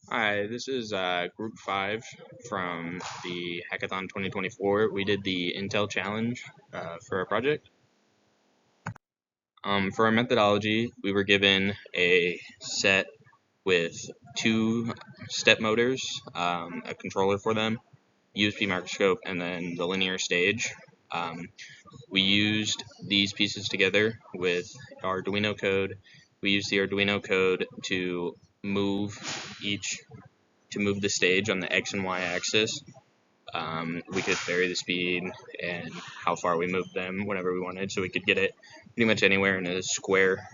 Hi, this is Group 5 from the Hackathon 2024. We did the Intel Challenge for our project. For our methodology, we were given a set with two step motors, a controller for them, USB microscope, and then the linear stage. We used these pieces together with Arduino code. We used the Arduino code to move the stage on the X and Y axis. We could vary the speed and how far we moved them whenever we wanted, so we could get it pretty much anywhere in a square.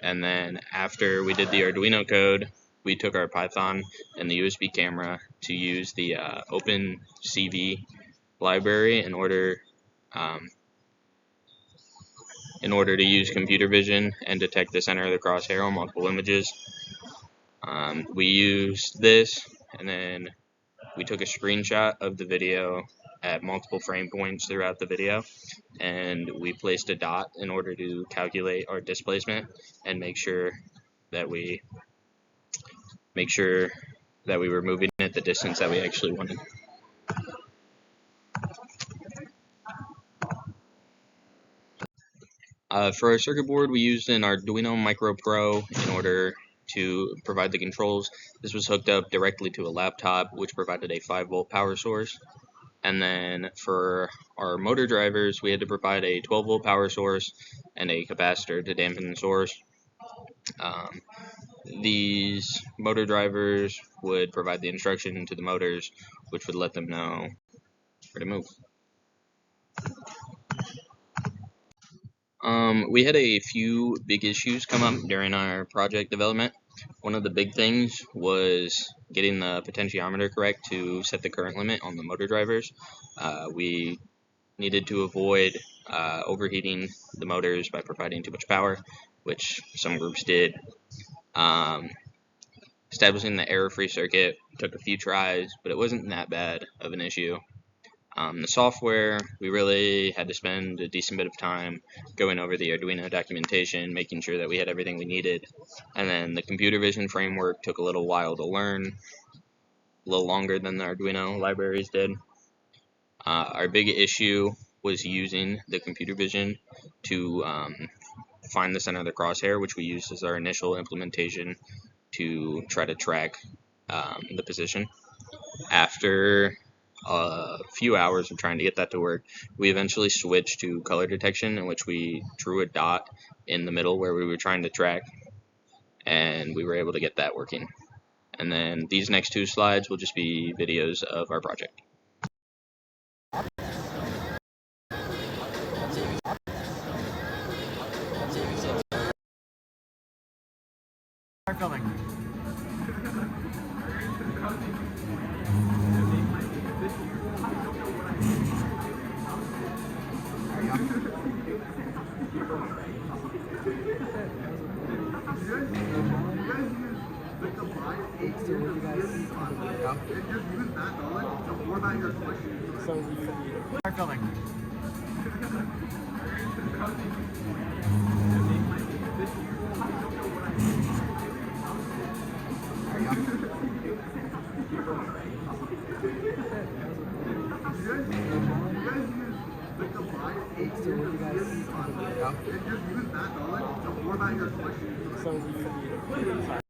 And then after we did the Arduino code, we took our Python and the USB camera to use the OpenCV library in order to use computer vision and detect the center of the crosshair on multiple images. We used this, and then we took a screenshot of the video at multiple frame points throughout the video, and we placed a dot in order to calculate our displacement and make sure that we were moving at the distance that we actually wanted. For our circuit board, we used an Arduino Micro Pro in order to provide the controls. This was hooked up directly to a laptop, which provided a 5-volt power source. And then for our motor drivers, we had to provide a 12-volt power source and a capacitor to dampen the source. These motor drivers would provide the instruction to the motors, which would let them know where to move. We had a few big issues come up during our project development. One of the big things was getting the potentiometer correct to set the current limit on the motor drivers. We needed to avoid overheating the motors by providing too much power, which some groups did. Establishing the error-free circuit took a few tries, but it wasn't that bad of an issue. The software, we really had to spend a decent bit of time going over the Arduino documentation, making sure that we had everything we needed. And then the computer vision framework took a little while to learn, a little longer than the Arduino libraries did. Our big issue was using the computer vision to find the center of the crosshair, which we used as our initial implementation to try to track the position. After a few hours of trying to get that to work, we eventually switched to color detection, in which we drew a dot in the middle where we were trying to track, and we were able to get that working. And then these next two slides will just be videos of our project. Start filming. Start filming. Just use that knowledge to format your questions.